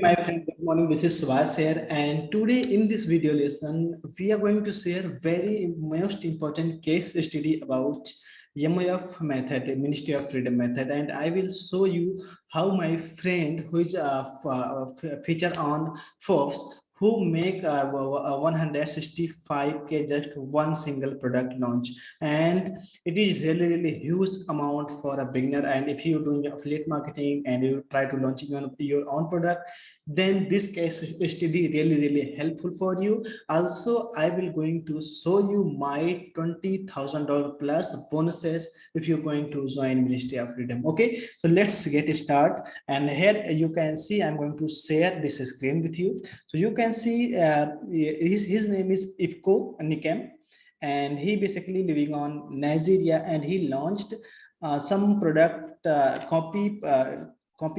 My friend, good morning. This is Subhas here, and today in this video lesson, we are going to share very most important case study about MOF method, Ministry of Freedom method, and I will show you how my friend, who is feature on Forbes, who make 165K just one single product launch, and it is really huge amount for a beginner. And if you're doing affiliate marketing and you try to launching your own product, then this case study really helpful for you. Also, I will going to show you my $20,000 plus bonuses if you're going to join Ministry of Freedom. Okay, so let's get started. And here you can see I'm going to share this screen with you. So you can see his name is Ipko Nikem, and he basically living on Nigeria, and he launched some product copy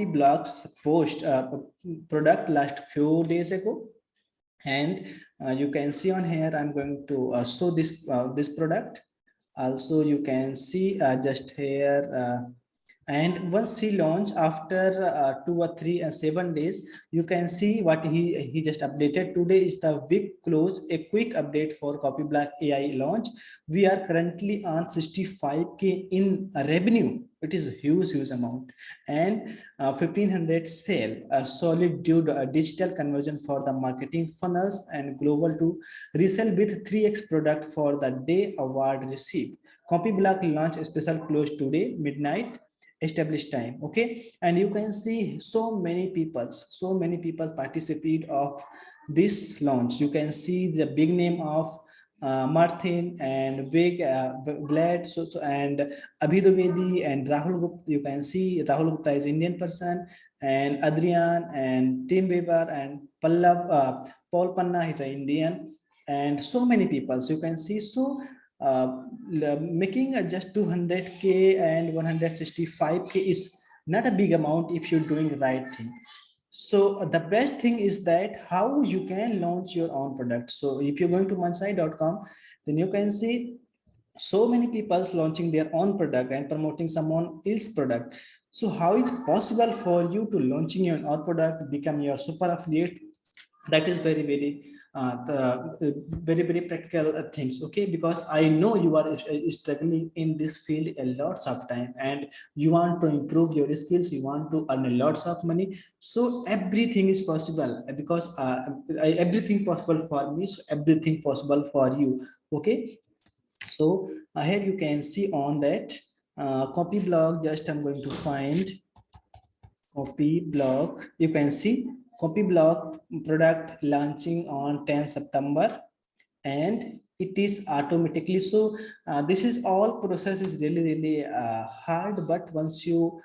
blocks post product last few days ago. And you can see on here I'm going to show this product. Also you can see just here and once he launched after 2 or 3 and 7 days, you can see what he just updated. Today is the week close, a quick update for Copyblock AI launch. We are currently on 65K in revenue. It is a huge amount, and 1500 sale, a solid due digital conversion for the marketing funnels, and global to resell with 3x product for the day award received. Copyblock launch special close today midnight established time. Okay, and you can see so many people participate of this launch. You can see the big name of Martin and Big Vlad and Abhidovedi and Rahul Gupta. You can see Rahul Gupta is Indian person, and Adrian and Tim Weber and Paul Panna is an Indian, and so many people. So you can see, so making just 200K and 165K is not a big amount if you're doing the right thing. So the best thing is that how you can launch your own product. So if you're going to mansai.com, then you can see so many people launching their own product and promoting someone else's product. So how is possible for you to launching your own product, become your super affiliate? That is very practical things. Okay, because I know you are struggling in this field a lots of time, and you want to improve your skills, you want to earn a lots of money. So everything is possible, because everything possible for me, so everything possible for you. Okay, so here you can see on that Copyblock. Just I'm going to find Copyblock. You can see Copyblock product launching on 10 September, and it is automatically. So this is all process is really hard, but once you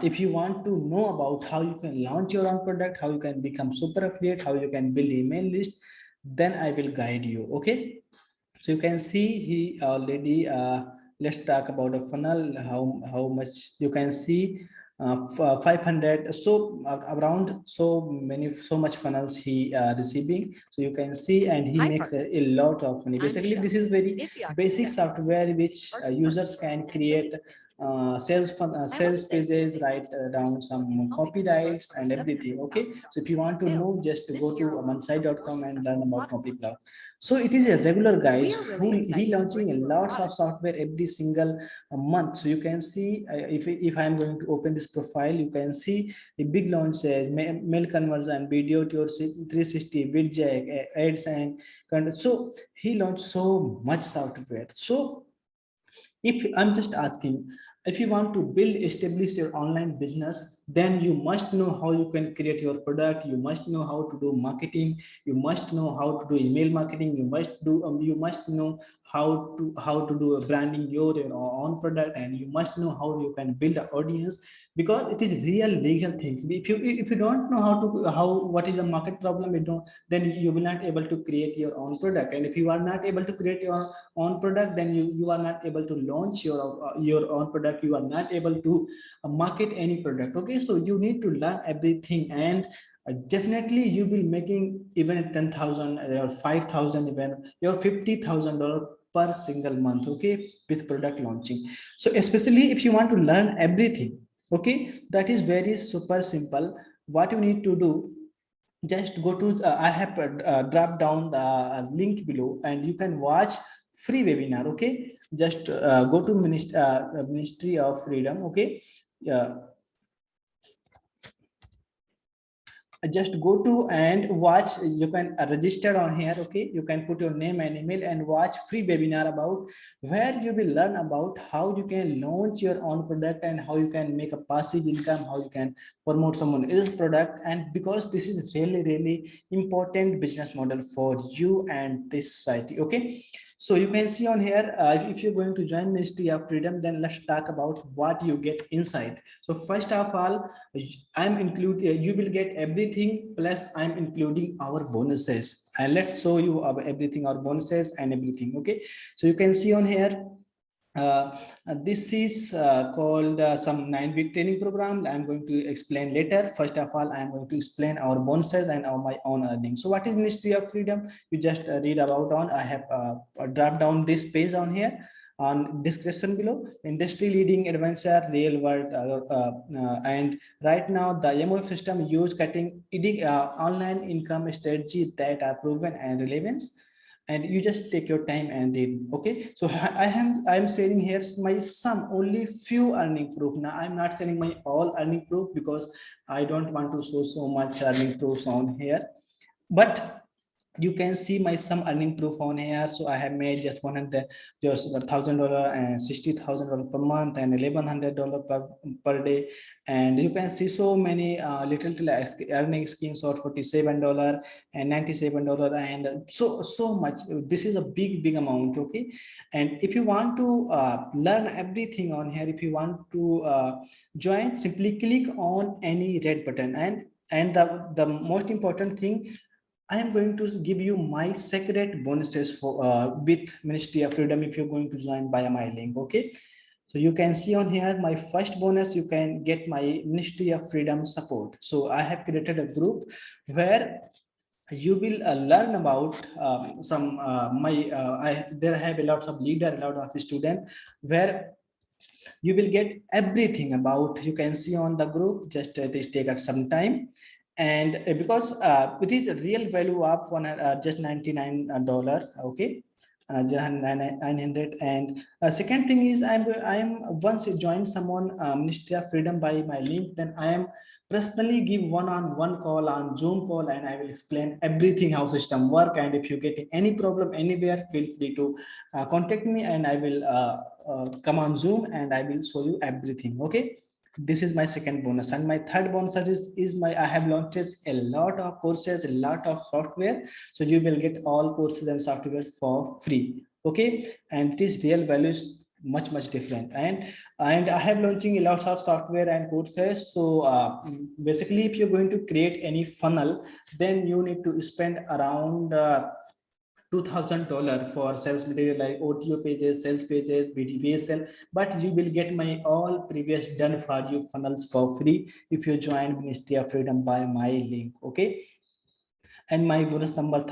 if you want to know about how you can launch your own product, how you can become super affiliate, how you can build email list, then I will guide you. Okay, so you can see he already let's talk about a funnel, how much you can see 500, so around so much funnels he receiving. So you can see, and he makes a lot of money. Basically this is very basic software which users can create sales pages, write down some copyrights and everything. Okay, so if you want to know, just go to mansai.com and learn about Copyblock. So it is a regular guys who he launching a lots of software every single month. So you can see if I am going to open this profile, you can see a big launch says mail conversion, video to your 360, widget, ads and content. So he launched so much software. So if I'm just asking, if you want to build, establish your online business, then you must know how you can create your product. You must know how to do marketing. You must know how to do email marketing. You must know how to do a branding your own product, and you must know how you can build an audience, because it is real legal things. If you don't know what is the market problem, you don't, then you will not able to create your own product. And if you are not able to create your own product, then you are not able to launch your own product. You are not able to market any product. Okay, so you need to learn everything, and definitely you will making even 10,000 or 5,000, even your $50,000 per single month. Okay, with product launching. So especially if you want to learn everything, okay, that is very super simple. What you need to do, just go to I have dropped down the link below, and you can watch free webinar. Okay, just go to Ministry of Freedom. Okay, just go to and watch. You can register on here. Okay, you can put your name and email and watch free webinar about where you will learn about how you can launch your own product and how you can make a passive income, how you can promote someone else's product. And because this is really important business model for you and this society. Okay, so you can see on here, if you're going to join Ministry of Freedom, then let's talk about what you get inside. So first of all, I'm include you will get everything, plus I'm including our bonuses, and let's show you our everything, our bonuses and everything. Okay, so you can see on here, this is called some 9-week training program. I'm going to explain later. First of all, I'm going to explain our bonuses and my own earnings. So what is Ministry of Freedom? You just read about on. I have dropped down this page on here on description below. Industry leading adventure, real world, and right now the MOF system use cutting online income strategy that are proven and relevant, and you just take your time and read. Okay, so I'm saying here's my some only few earning proof. Now I'm not saying my all earning proof because I don't want to show so much earning proofs on here, but you can see my some earning proof on here. So I have made just $1,000 and $60,000 per month and $1,100 per day. And you can see so many little earning schemes of $47 and $97 and so much. This is a big amount. Okay, and if you want to learn everything on here, if you want to join, simply click on any red button. And the most important thing, I am going to give you my secret bonuses for with Ministry of Freedom if you're going to join via my link. Okay, so you can see on here my first bonus, you can get my Ministry of Freedom support. So I have created a group where you will learn about some there have a lot of leader, a lot of student, where you will get everything about. You can see on the group, just this take at some time. And because it is a real value of one just $99. Okay, just 900. And second thing is, I'm once you join someone Ministry of Freedom by my link, then I am personally give one-on-one call on Zoom call, and I will explain everything how system work. And if you get any problem anywhere, feel free to contact me, and I will come on Zoom and I will show you everything. Okay, this is my second bonus. And my third bonus is my I have launched a lot of courses, a lot of software. So you will get all courses and software for free. Okay, and this real value is much different. And I have launching a lot of software and courses. So basically, if you're going to create any funnel, then you need to spend around $2,000 for sales material like OTO pages, sales pages, BTPSL, but you will get my all previous done for you funnels for free if you join Ministry of Freedom by my link. Okay, and my bonus number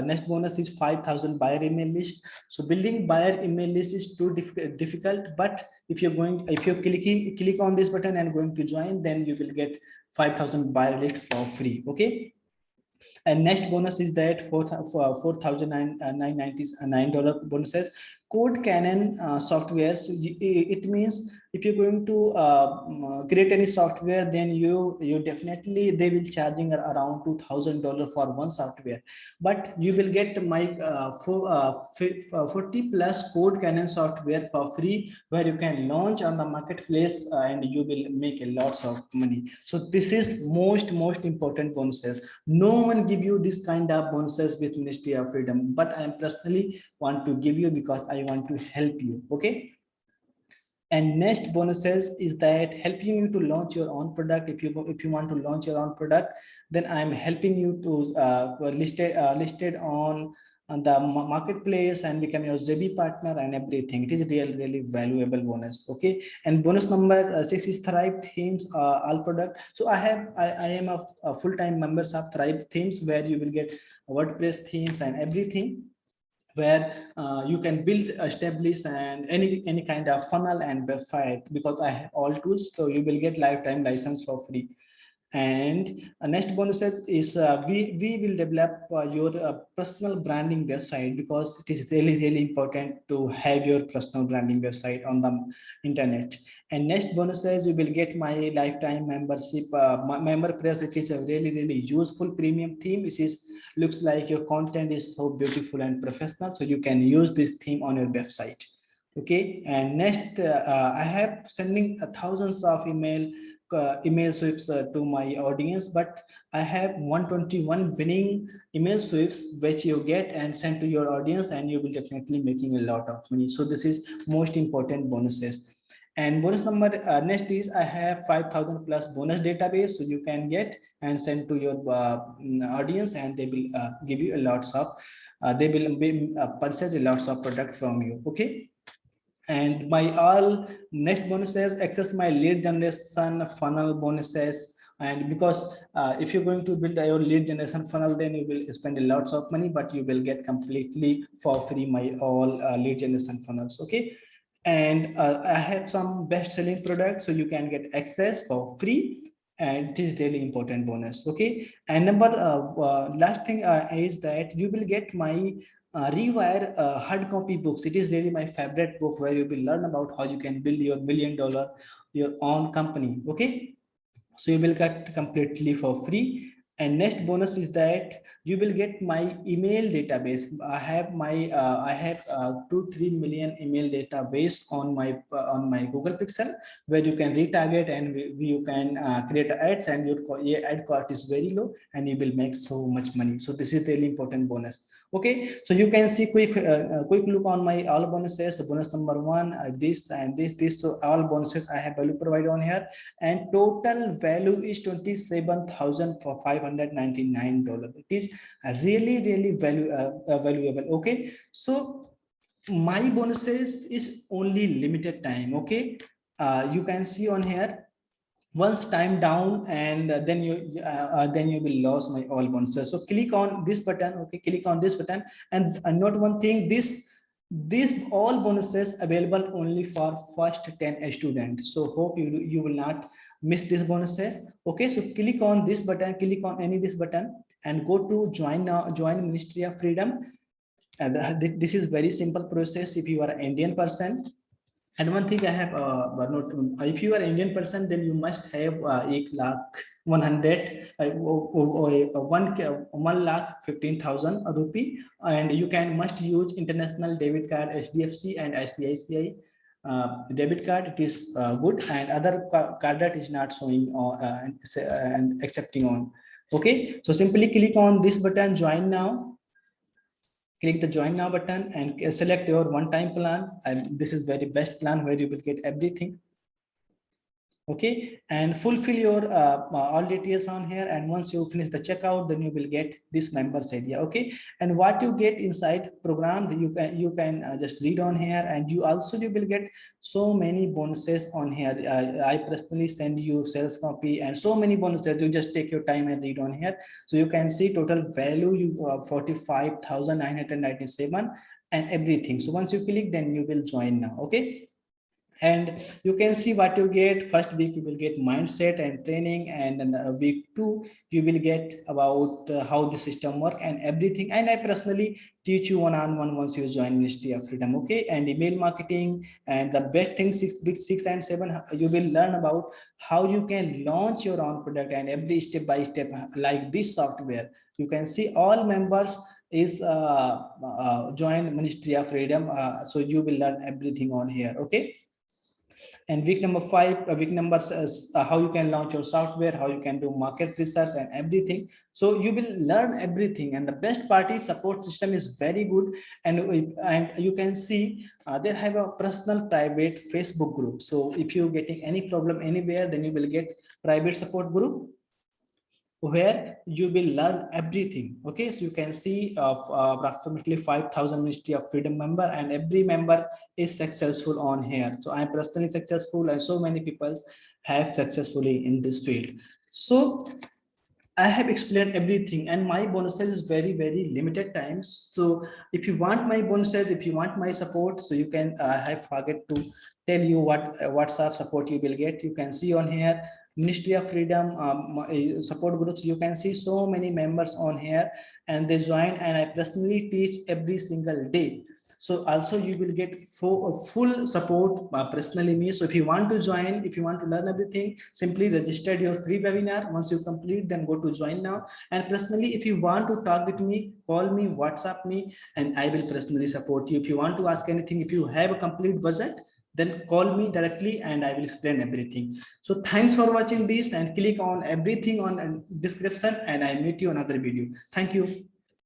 next bonus is 5,000 buyer email list. So building buyer email list is too difficult, but if you click on this button and going to join, then you will get 5,000 buyer list for free. Okay, and next bonus is that $4,999 bonuses. CodeCannon software. So it means if you're going to create any software, then you definitely they will charging around $2,000 for one software. But you will get my 40 plus CodeCannon software for free, where you can launch on the marketplace and you will make a lots of money. So this is most important bonuses. No one give you this kind of bonuses with Ministry of Freedom, but I personally want to give you because I want to help you. Okay, and next bonuses is that helping you to launch your own product. If you want to launch your own product, then I'm helping you to listed on the marketplace and become your JB partner and everything. It is really valuable bonus. Okay, and bonus number 6 is Thrive Themes all product. So I am a full-time members of Thrive Themes, where you will get WordPress themes and everything, where you can build, establish, and any kind of funnel and website, because I have all tools. So you will get lifetime license for free. And next bonuses is we will develop your personal branding website, because it is really important to have your personal branding website on the internet. And next bonuses, you will get my lifetime membership, member press. It is a really useful premium theme. It is looks like your content is so beautiful and professional, so you can use this theme on your website. Okay, and next I have sending thousands of email sweeps to my audience, but I have 121 winning email sweeps which you get and send to your audience, and you will definitely making a lot of money. So this is most important bonuses. And bonus number next is I have 5,000 plus bonus database, so you can get and send to your audience, and they will give you a lots of they will be, purchase a lots of product from you. Okay, and my all next bonuses access my lead generation funnel bonuses. And because if you're going to build your lead generation funnel, then you will spend a lots of money, but you will get completely for free my all lead generation funnels. Okay, and I have some best selling products, so you can get access for free, and it is really important bonus. Okay, and number last thing is that you will get my Rewire hard copy books. It is really my favorite book, where you will learn about how you can build your $1 million your own company. Okay, so you will get completely for free. And next bonus is that you will get my email database. I have my 2-3 million email database on my Google Pixel, where you can retarget, and you can create ads, and your ad cost is very low, and you will make so much money. So this is really important bonus. Okay, so you can see quick look on my all bonuses. So bonus number one, this and this. So all bonuses I have value provided on here, and total value is $27,599. It is really valuable. Okay, so my bonuses is only limited time. Okay, you can see on here, once time down, and then you will lose my all bonuses. So click on this button. Okay, click on this button, and note one thing, this all bonuses available only for first 10 students. So hope you will not miss these bonuses. Okay, so click on this button, click on any this button, and go to join now, join Ministry of Freedom. And this is very simple process if you are an Indian person. And one thing I have, not, if you are Indian person, then you must have 100 1 lakh 15,000 rupee, and you can must use international debit card, HDFC and ICICI debit card. It is good, and other card that is not showing and accepting on. Okay, so simply click on this button, join now. Click the join now button and select your one-time plan, and this is very best plan where you will get everything. Okay, and fulfill your all details on here, and once you finish the checkout, then you will get this members area. Okay, and what you get inside program, you can just read on here, and you will get so many bonuses on here. I personally send you sales copy and so many bonuses. You just take your time and read on here, so you can see total value you 45,997 and everything. So once you click, then you will join now. Okay, and you can see what you get. First week you will get mindset and training, and then week 2 you will get about how the system work and everything, and I personally teach you one-on-one once you join Ministry of Freedom. Okay, and email marketing, and the best thing, week 6 and 7 you will learn about how you can launch your own product, and every step by step, like this software. You can see all members is join Ministry of Freedom, so you will learn everything on here. Okay, and week number 5, week number how you can launch your software, how you can do market research and everything. So you will learn everything, and the best part is support system is very good, and you can see they have a personal private Facebook group. So if you're getting any problem anywhere, then you will get private support group where you will learn everything. Okay, so you can see of approximately 5,000 Ministry of Freedom member, and every member is successful on here. So I'm personally successful, and so many people have successfully in this field. So I have explained everything, and my bonuses is very limited times. So if you want my bonuses, if you want my support, so you can I forget to tell you what WhatsApp support you will get. You can see on here Ministry of Freedom support groups. You can see so many members on here, and they join, and I personally teach every single day. So also you will get full support personally me. So if you want to join, if you want to learn everything, simply register your free webinar. Once you complete, then go to join now. And personally, if you want to talk with me, call me, WhatsApp me, and I will personally support you. If you want to ask anything, if you have a complete budget, then call me directly and I will explain everything. So thanks for watching this, and click on everything on description, and I meet you another video. Thank you.